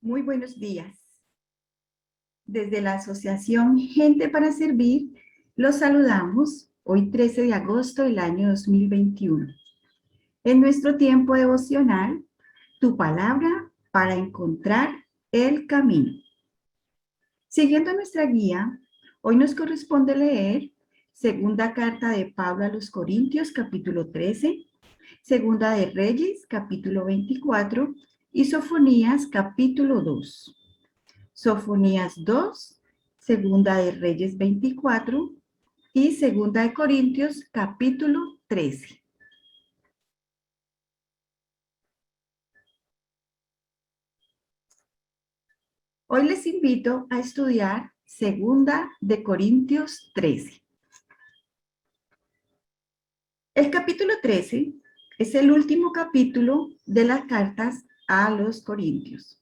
Muy buenos días. Desde la Asociación Gente para Servir, los saludamos hoy 13 de agosto del año 2021. En nuestro tiempo devocional, tu palabra para encontrar el camino. Siguiendo nuestra guía, hoy nos corresponde leer segunda carta de Pablo a los Corintios, capítulo 13, segunda de Reyes, capítulo 24, y Sofonías, capítulo 2. Sofonías 2, segunda de Reyes 24 y segunda de Corintios capítulo 13. Hoy les invito a estudiar segunda de Corintios 13. El capítulo 13 es el último capítulo de las cartas a los Corintios.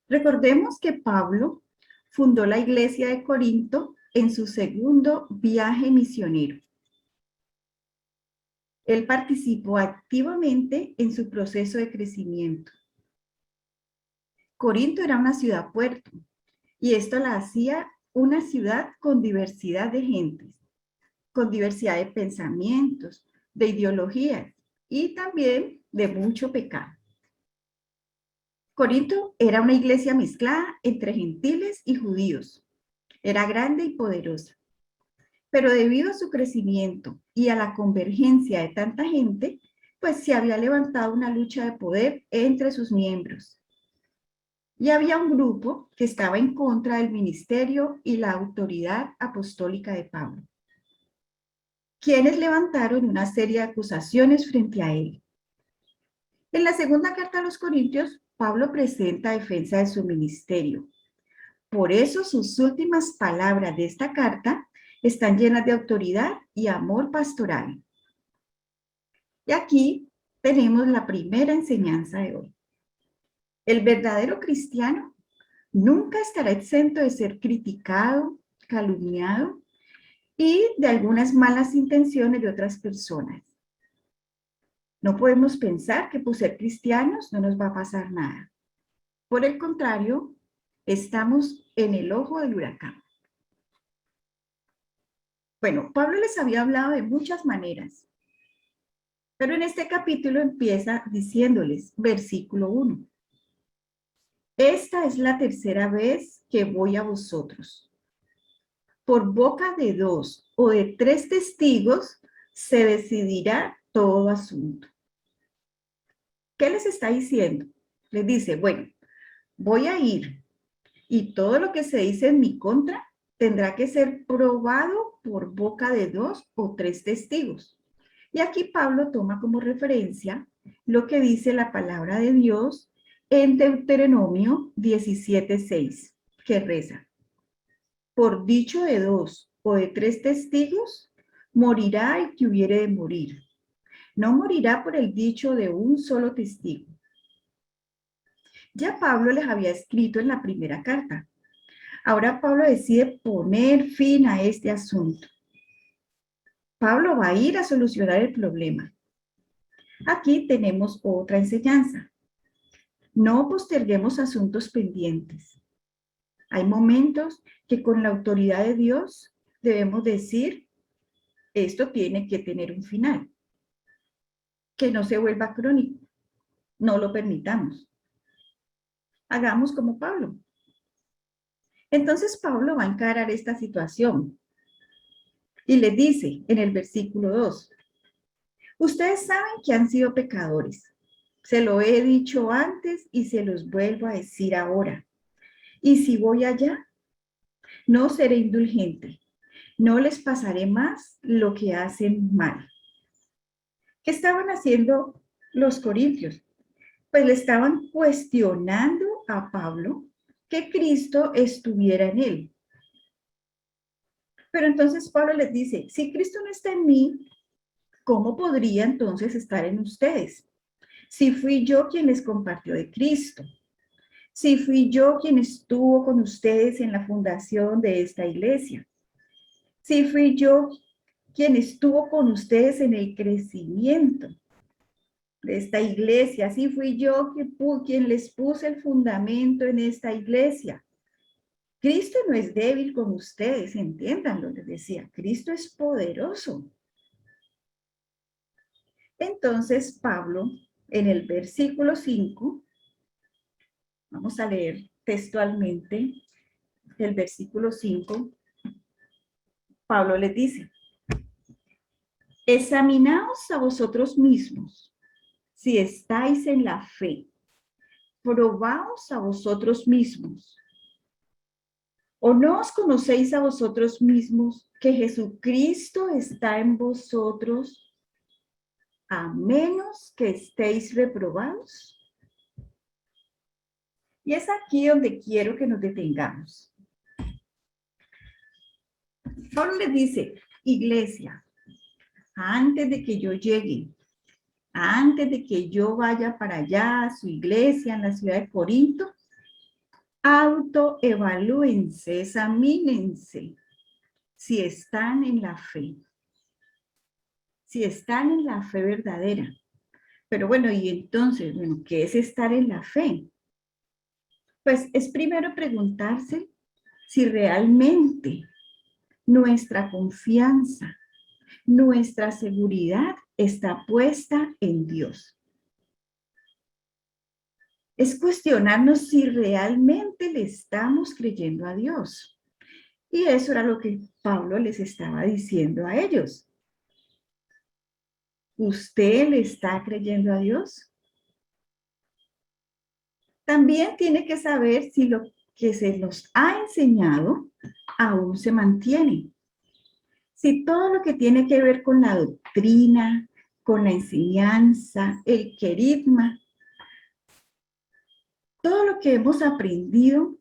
Recordemos que Pablo fundó la iglesia de Corinto en su segundo viaje misionero. Él participó activamente en su proceso de crecimiento. Corinto era una ciudad-puerto y esto la hacía una ciudad con diversidad de gentes, con diversidad de pensamientos, de ideologías y también de mucho pecado. Corinto era una iglesia mezclada entre gentiles y judíos. Era grande y poderosa. Pero debido a su crecimiento y a la convergencia de tanta gente, pues se había levantado una lucha de poder entre sus miembros. Y había un grupo que estaba en contra del ministerio y la autoridad apostólica de Pablo, quienes levantaron una serie de acusaciones frente a él. En la segunda carta a los Corintios, Pablo presenta defensa de su ministerio. Por eso sus últimas palabras de esta carta están llenas de autoridad y amor pastoral. Y aquí tenemos la primera enseñanza de hoy. El verdadero cristiano nunca estará exento de ser criticado, calumniado y de algunas malas intenciones de otras personas. No podemos pensar que por ser cristianos no nos va a pasar nada. Por el contrario, estamos en el ojo del huracán. Bueno, Pablo les había hablado de muchas maneras, pero en este capítulo empieza diciéndoles, versículo 1. Esta es la tercera vez que voy a vosotros. Por boca de 2 o de 3 testigos se decidirá todo asunto. ¿Qué les está diciendo? Les dice, bueno, voy a ir y todo lo que se dice en mi contra tendrá que ser probado por boca de 2 o 3 testigos. Y aquí Pablo toma como referencia lo que dice la palabra de Dios en Deuteronomio 17:6, que reza: por dicho de 2 o de 3 testigos, morirá el que hubiere de morir. No morirá por el dicho de un solo testigo. Ya Pablo les había escrito en la primera carta. Ahora Pablo decide poner fin a este asunto. Pablo va a ir a solucionar el problema. Aquí tenemos otra enseñanza. No posterguemos asuntos pendientes. Hay momentos que con la autoridad de Dios debemos decir, esto tiene que tener un final. Que no se vuelva crónico. No lo permitamos. Hagamos como Pablo. Entonces Pablo va a encarar esta situación y le dice en el versículo 2, ustedes saben que han sido pecadores. Se lo he dicho antes y se los vuelvo a decir ahora. Y si voy allá, no seré indulgente. No les pasaré más lo que hacen mal. ¿Qué estaban haciendo los corintios? Pues le estaban cuestionando a Pablo que Cristo estuviera en él. Pero entonces Pablo les dice, si Cristo no está en mí, ¿cómo podría entonces estar en ustedes? Si fui yo quien les compartió de Cristo, si fui yo quien estuvo con ustedes en la fundación de esta iglesia, si fui yo quien estuvo con ustedes en el crecimiento. de esta iglesia. Así fui yo quien les puse el fundamento en esta iglesia. Cristo no es débil como ustedes, entiéndanlo, les decía. Cristo es poderoso. Entonces, Pablo, en el versículo 5, vamos a leer textualmente el versículo 5, Pablo les dice, examinaos a vosotros mismos si estáis en la fe, probaos a vosotros mismos. ¿O no os conocéis a vosotros mismos que Jesucristo está en vosotros, a menos que estéis reprobados? Y es aquí donde quiero que nos detengamos. Pablo le dice, iglesia, antes de que yo llegue, antes de que yo vaya para allá a su iglesia en la ciudad de Corinto, autoevalúense, examínense si están en la fe, si están en la fe verdadera. Pero bueno, y entonces, bueno, ¿qué es estar en la fe? Pues es primero preguntarse si realmente nuestra confianza, nuestra seguridad está puesta en Dios. Es cuestionarnos si realmente le estamos creyendo a Dios. Y eso era lo que Pablo les estaba diciendo a ellos. ¿Usted le está creyendo a Dios? También tiene que saber si lo que se nos ha enseñado aún se mantiene. Si todo lo que tiene que ver con la doctrina, con la enseñanza, el querigma, todo lo que hemos aprendido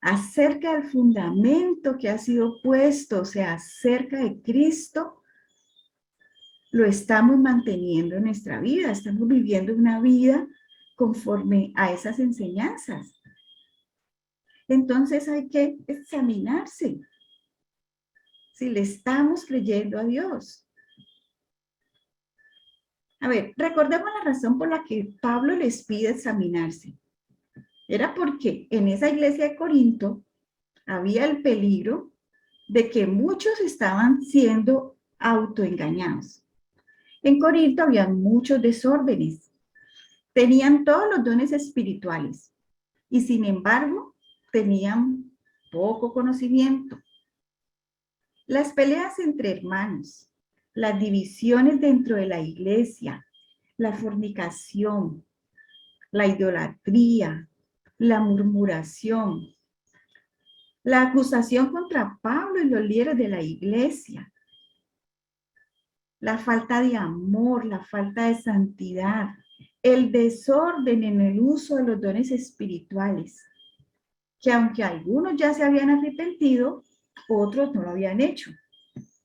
acerca del fundamento que ha sido puesto, o sea, acerca de Cristo, lo estamos manteniendo en nuestra vida, estamos viviendo una vida conforme a esas enseñanzas. Entonces hay que examinarse si le estamos creyendo a Dios. A ver, recordemos la razón por la que Pablo les pide examinarse. Era porque en esa iglesia de Corinto había el peligro de que muchos estaban siendo autoengañados. En Corinto había muchos desórdenes. Tenían todos los dones espirituales y sin embargo tenían poco conocimiento. Las peleas entre hermanos, las divisiones dentro de la iglesia, la fornicación, la idolatría, la murmuración, la acusación contra Pablo y los líderes de la iglesia, la falta de amor, la falta de santidad, el desorden en el uso de los dones espirituales, que aunque algunos ya se habían arrepentido, otros no lo habían hecho.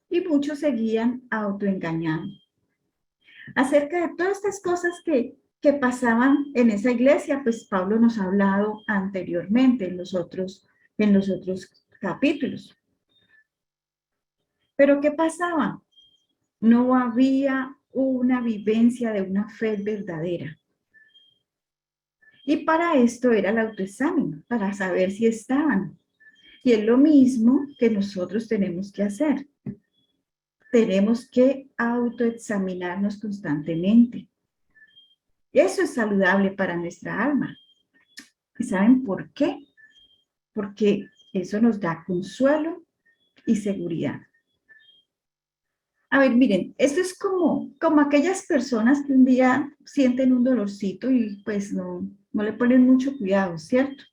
Y muchos seguían autoengañando. Acerca de todas estas cosas que pasaban en esa iglesia, pues Pablo nos ha hablado anteriormente en los otros capítulos. Pero ¿qué pasaba? No había una vivencia de una fe verdadera. Y para esto era el autoexamen, para saber si estaban. Y es lo mismo que nosotros tenemos que hacer. Tenemos que autoexaminarnos constantemente. Eso es saludable para nuestra alma. ¿Y saben por qué? Porque eso nos da consuelo y seguridad. A ver, miren, esto es como aquellas personas que un día sienten un dolorcito y pues no le ponen mucho cuidado, ¿cierto?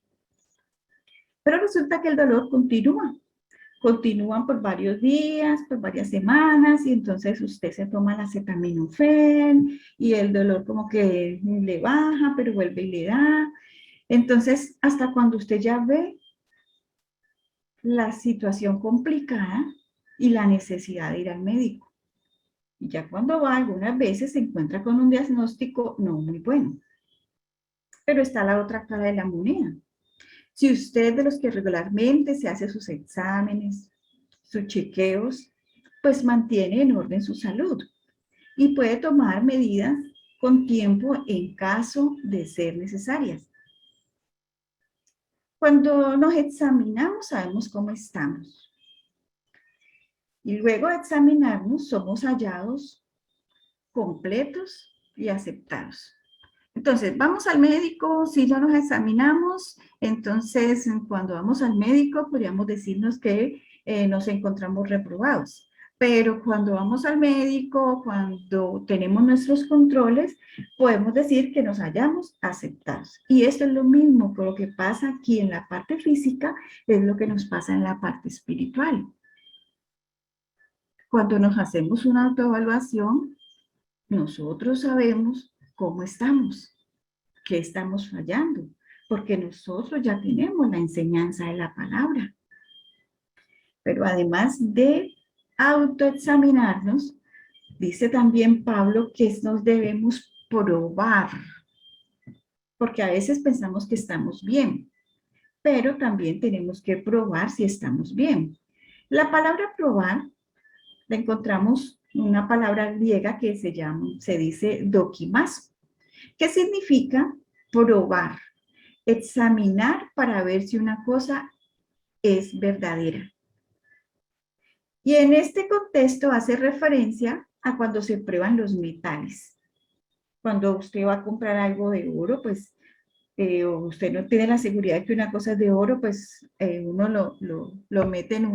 Pero resulta que el dolor continúan por varios días, por varias semanas, y entonces usted se toma la acetaminofén y el dolor como que le baja, pero vuelve y le da. Entonces, hasta cuando usted ya ve la situación complicada y la necesidad de ir al médico. Y ya cuando va, algunas veces se encuentra con un diagnóstico no muy bueno. Pero está la otra cara de la moneda. Si usted es de los que regularmente se hace sus exámenes, sus chequeos, pues mantiene en orden su salud. y puede tomar medidas con tiempo en caso de ser necesarias. Cuando nos examinamos, sabemos cómo estamos. Y luego de examinarnos, somos hallados completos y aceptados. Entonces, vamos al médico, si no nos examinamos, entonces cuando vamos al médico podríamos decirnos que nos encontramos reprobados. Pero cuando vamos al médico, cuando tenemos nuestros controles, podemos decir que nos hayamos aceptados. Y esto es lo mismo con lo que pasa aquí en la parte física, es lo que nos pasa en la parte espiritual. Cuando nos hacemos una autoevaluación, nosotros sabemos cómo estamos, qué estamos fallando, porque nosotros ya tenemos la enseñanza de la palabra. Pero además de autoexaminarnos, dice también Pablo que nos debemos probar, porque a veces pensamos que estamos bien, pero también tenemos que probar si estamos bien. La palabra probar la encontramos en una palabra griega que se dice dokimazo, que significa probar, examinar para ver si una cosa es verdadera. Y en este contexto hace referencia a cuando se prueban los metales. Cuando usted va a comprar algo de oro, pues o usted no tiene la seguridad de que una cosa es de oro, pues uno lo mete en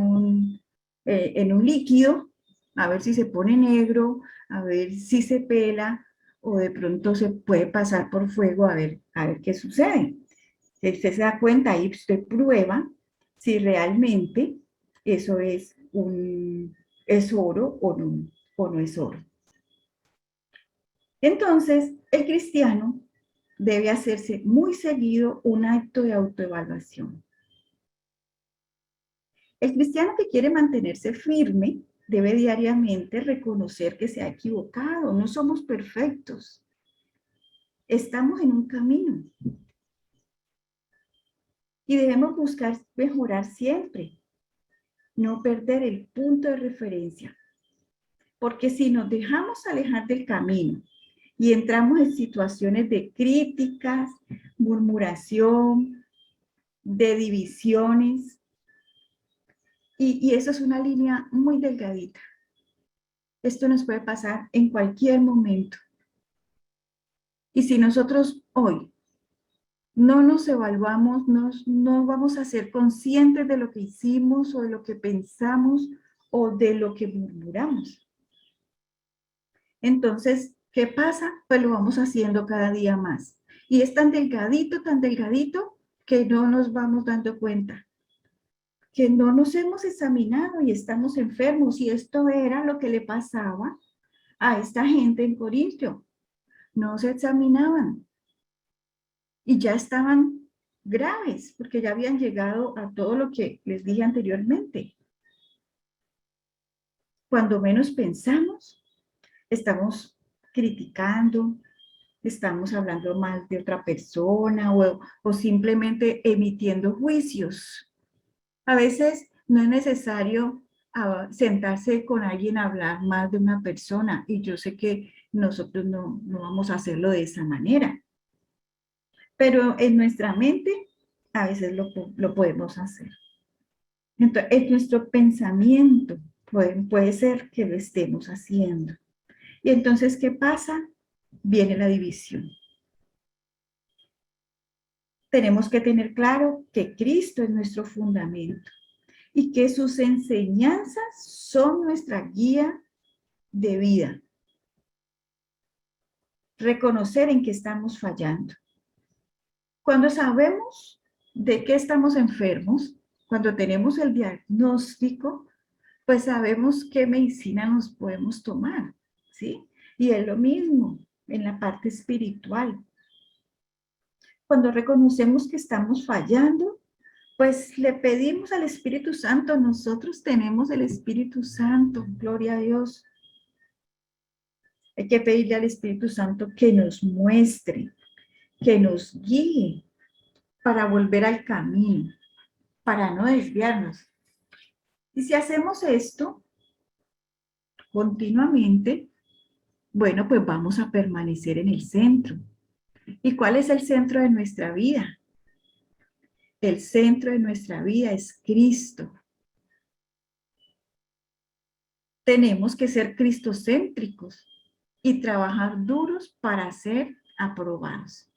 un líquido, a ver si se pone negro, a ver si se pela, o de pronto se puede pasar por fuego a ver qué sucede. Usted se da cuenta y usted prueba si realmente eso es oro o no es oro. Entonces, el cristiano debe hacerse muy seguido un acto de autoevaluación. El cristiano que quiere mantenerse firme debe diariamente reconocer que se ha equivocado. No somos perfectos. Estamos en un camino. Y debemos buscar mejorar siempre. No perder el punto de referencia. Porque si nos dejamos alejar del camino y entramos en situaciones de críticas, murmuración, de divisiones, y eso es una línea muy delgadita. Esto nos puede pasar en cualquier momento. Y si nosotros hoy no nos evaluamos, no vamos a ser conscientes de lo que hicimos o de lo que pensamos o de lo que murmuramos. Entonces, ¿qué pasa? Pues lo vamos haciendo cada día más. Y es tan delgadito, que no nos vamos dando cuenta. Que no nos hemos examinado y estamos enfermos. Y esto era lo que le pasaba a esta gente en Corintio. No se examinaban. Y ya estaban graves, porque ya habían llegado a todo lo que les dije anteriormente. Cuando menos pensamos, estamos criticando, estamos hablando mal de otra persona o simplemente emitiendo juicios. A veces no es necesario sentarse con alguien a hablar mal de una persona y yo sé que nosotros no vamos a hacerlo de esa manera. Pero en nuestra mente a veces lo podemos hacer. Entonces, en nuestro pensamiento puede ser que lo estemos haciendo. Y entonces, ¿qué pasa? Viene la división. Tenemos que tener claro que Cristo es nuestro fundamento y que sus enseñanzas son nuestra guía de vida. Reconocer en qué estamos fallando. Cuando sabemos de qué estamos enfermos, cuando tenemos el diagnóstico, pues sabemos qué medicina nos podemos tomar, ¿sí? Y es lo mismo en la parte espiritual. Cuando reconocemos que estamos fallando, pues le pedimos al Espíritu Santo. Nosotros tenemos el Espíritu Santo, gloria a Dios. Hay que pedirle al Espíritu Santo que nos muestre, que nos guíe para volver al camino, para no desviarnos. Y si hacemos esto continuamente, Bueno, pues vamos a permanecer en el centro. ¿Y cuál es el centro de nuestra vida? El centro de nuestra vida es Cristo. Tenemos que ser cristocéntricos y trabajar duros para ser aprobados.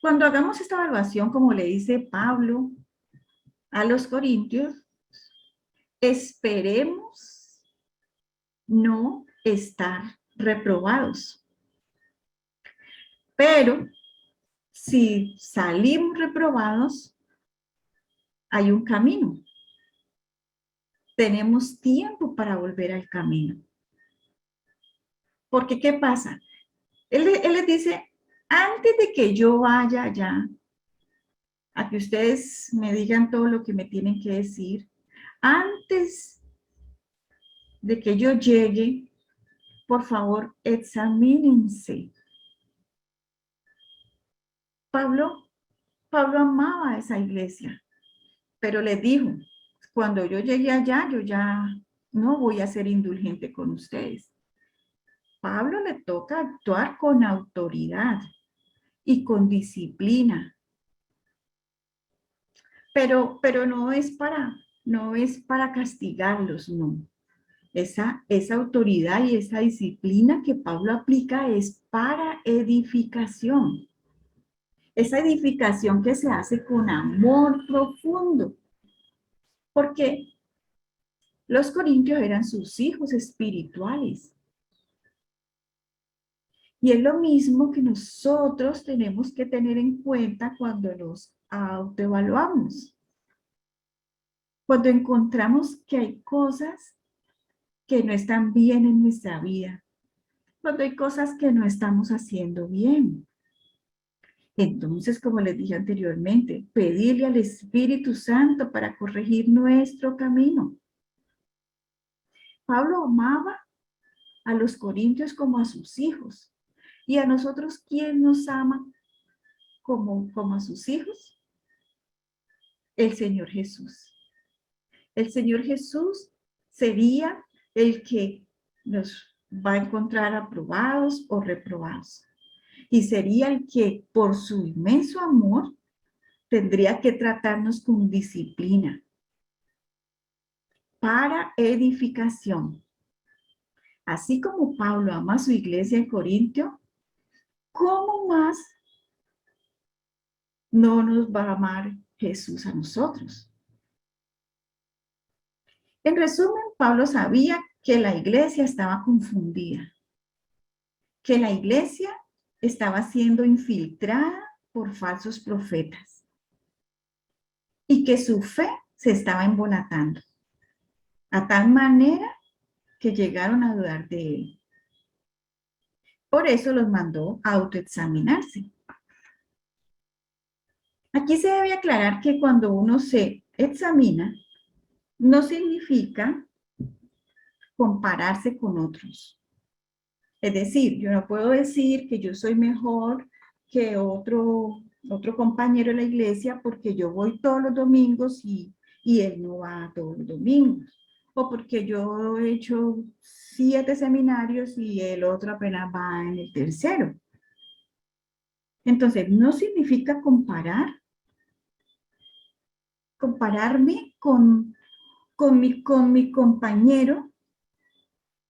Cuando hagamos esta evaluación, como le dice Pablo a los corintios, esperemos no estar reprobados. Pero si salimos reprobados, hay un camino. Tenemos tiempo para volver al camino. Porque, ¿qué pasa? Él les dice, antes de que yo vaya allá, a que ustedes me digan todo lo que me tienen que decir, antes de que yo llegue, por favor, examínense. Pablo amaba a esa iglesia, pero les dijo, cuando yo llegue allá, yo ya no voy a ser indulgente con ustedes. Pablo le toca actuar con autoridad y con disciplina, pero no es para castigarlos, no. Esa autoridad y esa disciplina que Pablo aplica es para edificación. Esa edificación que se hace con amor profundo. Porque los corintios eran sus hijos espirituales. Y es lo mismo que nosotros tenemos que tener en cuenta cuando nos autoevaluamos. Cuando encontramos que hay cosas que no están bien en nuestra vida. Cuando hay cosas que no estamos haciendo bien. Entonces, como les dije anteriormente, pedirle al Espíritu Santo para corregir nuestro camino. Pablo amaba a los corintios como a sus hijos. ¿Y a nosotros quién nos ama como a sus hijos? El Señor Jesús. El Señor Jesús sería el que nos va a encontrar aprobados o reprobados. Y sería el que, por su inmenso amor, tendría que tratarnos con disciplina para edificación. Así como Pablo ama a su iglesia en Corintio, ¿cómo más no nos va a amar Jesús a nosotros? En resumen, Pablo sabía que la iglesia estaba confundida, que la iglesia estaba siendo infiltrada por falsos profetas y que su fe se estaba embolatando, a tal manera que llegaron a dudar de él. Por eso los mandó a autoexaminarse. Aquí se debe aclarar que cuando uno se examina, no significa compararse con otros. Es decir, yo no puedo decir que yo soy mejor que otro compañero de la iglesia porque yo voy todos los domingos y él no va todos los domingos. O porque yo he hecho 7 seminarios y el otro apenas va en el tercero. Entonces, no significa compararme con mi compañero,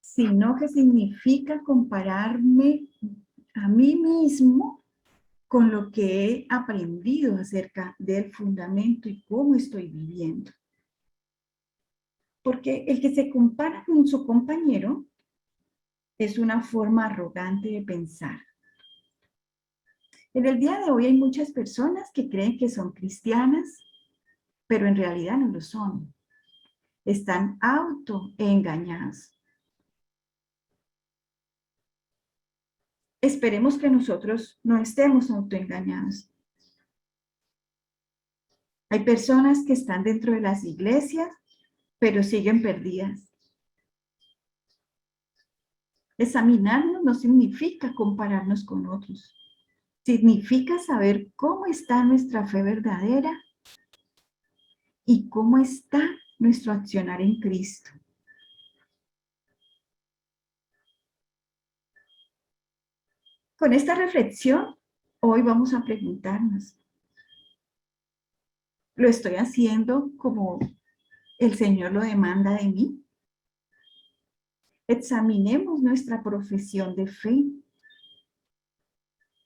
sino que significa compararme a mí mismo con lo que he aprendido acerca del fundamento y cómo estoy viviendo. Porque el que se compara con su compañero es una forma arrogante de pensar. En el día de hoy hay muchas personas que creen que son cristianas, pero en realidad no lo son. Están autoengañadas. Esperemos que nosotros no estemos autoengañados. Hay personas que están dentro de las iglesias, pero siguen perdidas. Examinarnos no significa compararnos con otros. Significa saber cómo está nuestra fe verdadera y cómo está nuestro accionar en Cristo. Con esta reflexión, hoy vamos a preguntarnos, ¿lo estoy haciendo como el Señor lo demanda de mí? Examinemos nuestra profesión de fe.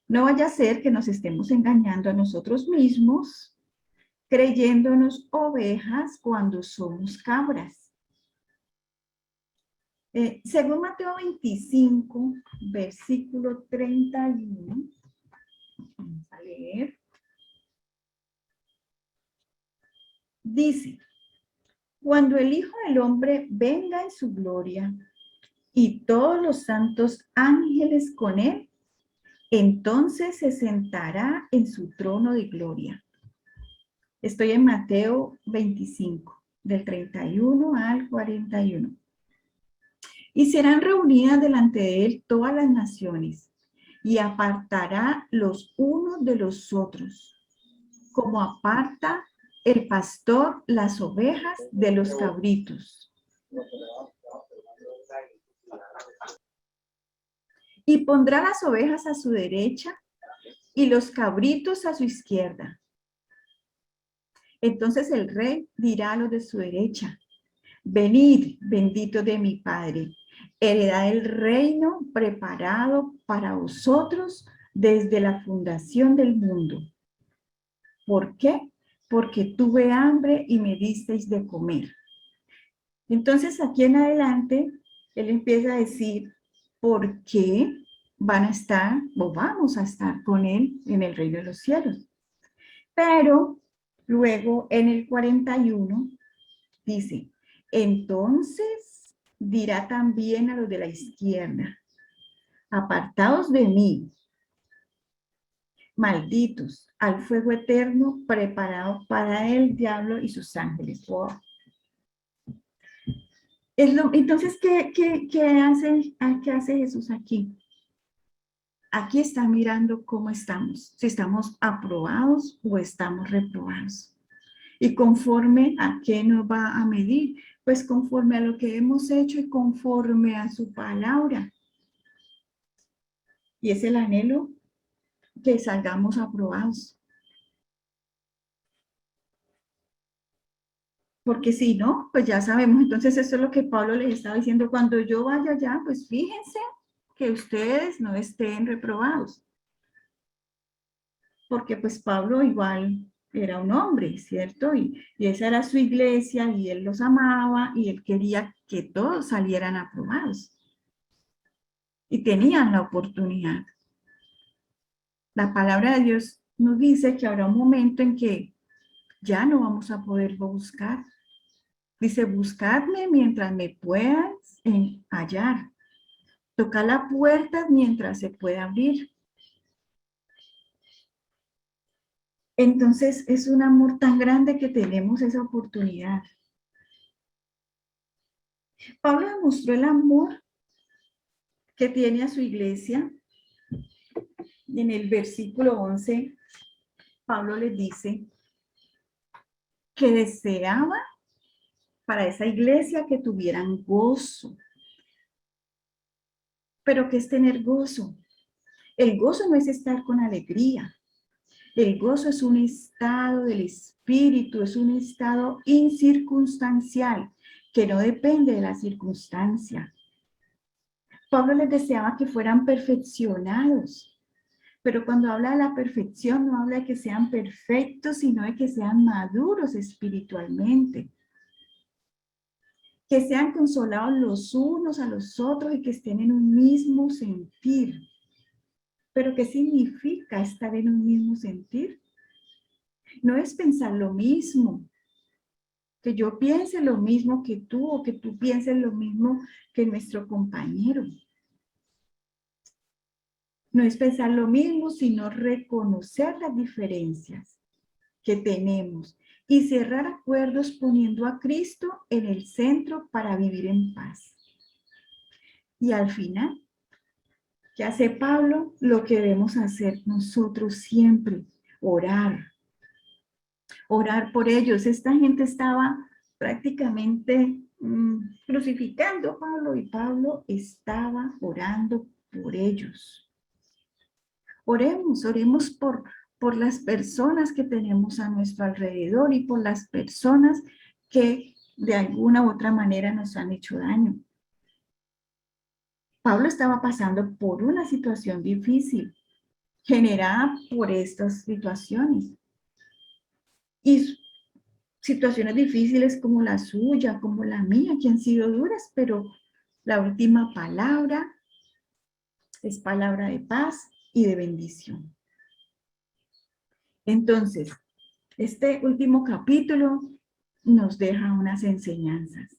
No vaya a ser que nos estemos engañando a nosotros mismos, creyéndonos ovejas cuando somos cabras. Según Mateo 25, versículo 31, vamos a leer, dice, cuando el Hijo del Hombre venga en su gloria y todos los santos ángeles con él, entonces se sentará en su trono de gloria. Estoy en Mateo 25, del 31 al 41. Y serán reunidas delante de él todas las naciones, y apartará los unos de los otros, como aparta el pastor las ovejas de los cabritos. Y pondrá las ovejas a su derecha y los cabritos a su izquierda. Entonces el rey dirá a los de su derecha, venid, bendito de mi Padre, heredad el reino preparado para vosotros desde la fundación del mundo. ¿Por qué? Porque tuve hambre y me disteis de comer. Entonces aquí en adelante, él empieza a decir, ¿por qué van a estar o vamos a estar con él en el reino de los cielos? Pero luego en el 41 dice, entonces dirá también a los de la izquierda, apartaos de mí, malditos, al fuego eterno preparado para el diablo y sus ángeles. Wow. Entonces, ¿qué hace Jesús aquí? Aquí está mirando cómo estamos, si estamos aprobados o estamos reprobados. ¿Y conforme a qué nos va a medir? Pues conforme a lo que hemos hecho y conforme a su palabra. Y es el anhelo que salgamos aprobados. Porque si no, pues ya sabemos. Entonces eso es lo que Pablo les estaba diciendo. Cuando yo vaya allá, pues fíjense que ustedes no estén reprobados. Porque pues Pablo igual era un hombre, ¿cierto? Y esa era su iglesia y él los amaba y él quería que todos salieran aprobados. Y tenían la oportunidad. La palabra de Dios nos dice que habrá un momento en que ya no vamos a poder buscar. Dice, buscadme mientras me puedas hallar. Toca la puerta mientras se pueda abrir. Entonces es un amor tan grande que tenemos esa oportunidad. Pablo demostró el amor que tiene a su iglesia. En el versículo 11, Pablo les dice que deseaba para esa iglesia que tuvieran gozo. Pero ¿qué es tener gozo? El gozo no es estar con alegría. El gozo es un estado del espíritu, es un estado incircunstancial que no depende de la circunstancia. Pablo les deseaba que fueran perfeccionados, pero cuando habla de la perfección no habla de que sean perfectos, sino de que sean maduros espiritualmente. Que sean consolados los unos a los otros y que estén en un mismo sentir. ¿Pero qué significa estar en un mismo sentir? No es pensar lo mismo, que yo piense lo mismo que tú o que tú pienses lo mismo que nuestro compañero. No es pensar lo mismo, sino reconocer las diferencias que tenemos y cerrar acuerdos poniendo a Cristo en el centro para vivir en paz. Y al final, ¿qué hace Pablo? Lo que debemos hacer nosotros siempre, orar. Orar por ellos. Esta gente estaba prácticamente crucificando a Pablo y Pablo estaba orando por ellos. Oremos por las personas que tenemos a nuestro alrededor y por las personas que de alguna u otra manera nos han hecho daño. Pablo estaba pasando por una situación difícil, generada por estas situaciones. Y situaciones difíciles como la suya, como la mía, que han sido duras, pero la última palabra es palabra de paz y de bendición. Entonces, este último capítulo nos deja unas enseñanzas.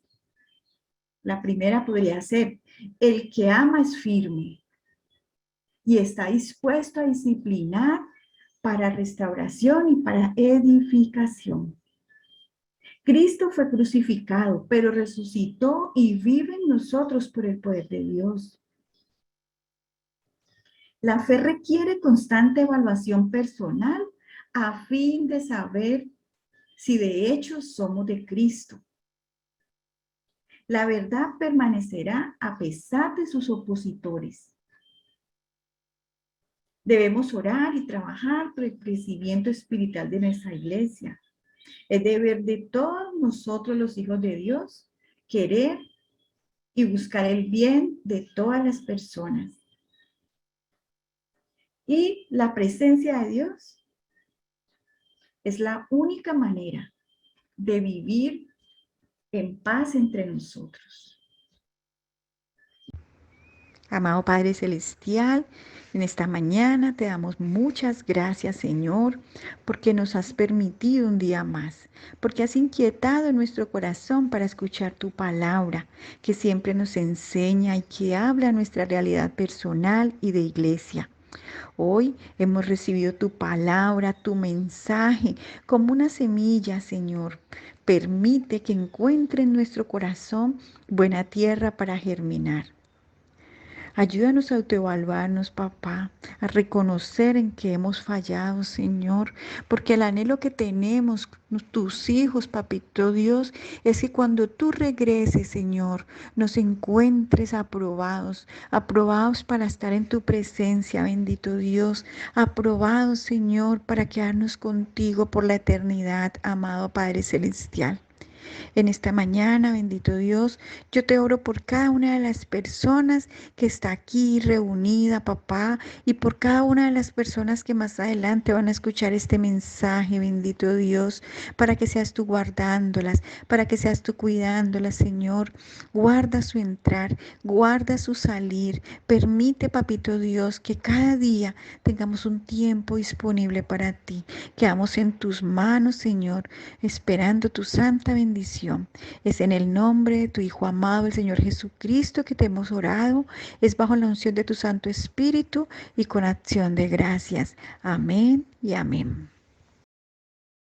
La primera podría ser: el que ama es firme y está dispuesto a disciplinar para restauración y para edificación. Cristo fue crucificado, pero resucitó y vive en nosotros por el poder de Dios. La fe requiere constante evaluación personal a fin de saber si de hecho somos de Cristo. La verdad permanecerá a pesar de sus opositores. Debemos orar y trabajar por el crecimiento espiritual de nuestra iglesia. Es deber de todos nosotros, los hijos de Dios, querer y buscar el bien de todas las personas. Y la presencia de Dios es la única manera de vivir en paz entre nosotros. Amado Padre Celestial, en esta mañana te damos muchas gracias, Señor, porque nos has permitido un día más, porque has inquietado nuestro corazón para escuchar tu palabra, que siempre nos enseña y que habla nuestra realidad personal y de iglesia. Hoy hemos recibido tu palabra, tu mensaje, como una semilla, Señor. Permite que encuentre en nuestro corazón buena tierra para germinar. Ayúdanos a autoevaluarnos, papá, a reconocer en que hemos fallado, Señor, porque el anhelo que tenemos, tus hijos, papito Dios, es que cuando tú regreses, Señor, nos encuentres aprobados, aprobados para estar en tu presencia, bendito Dios, aprobados, Señor, para quedarnos contigo por la eternidad, amado Padre Celestial. En esta mañana, bendito Dios, yo te oro por cada una de las personas que está aquí reunida, papá, y por cada una de las personas que más adelante van a escuchar este mensaje, bendito Dios, para que seas tú guardándolas, para que seas tú cuidándolas, Señor. Guarda su entrar, guarda su salir. Permite, papito Dios, que cada día tengamos un tiempo disponible para ti. Quedamos en tus manos, Señor, esperando tu santa bendición. Es en el nombre de tu Hijo amado, el Señor Jesucristo, que te hemos orado. Es bajo la unción de tu Santo Espíritu y con acción de gracias. Amén y amén.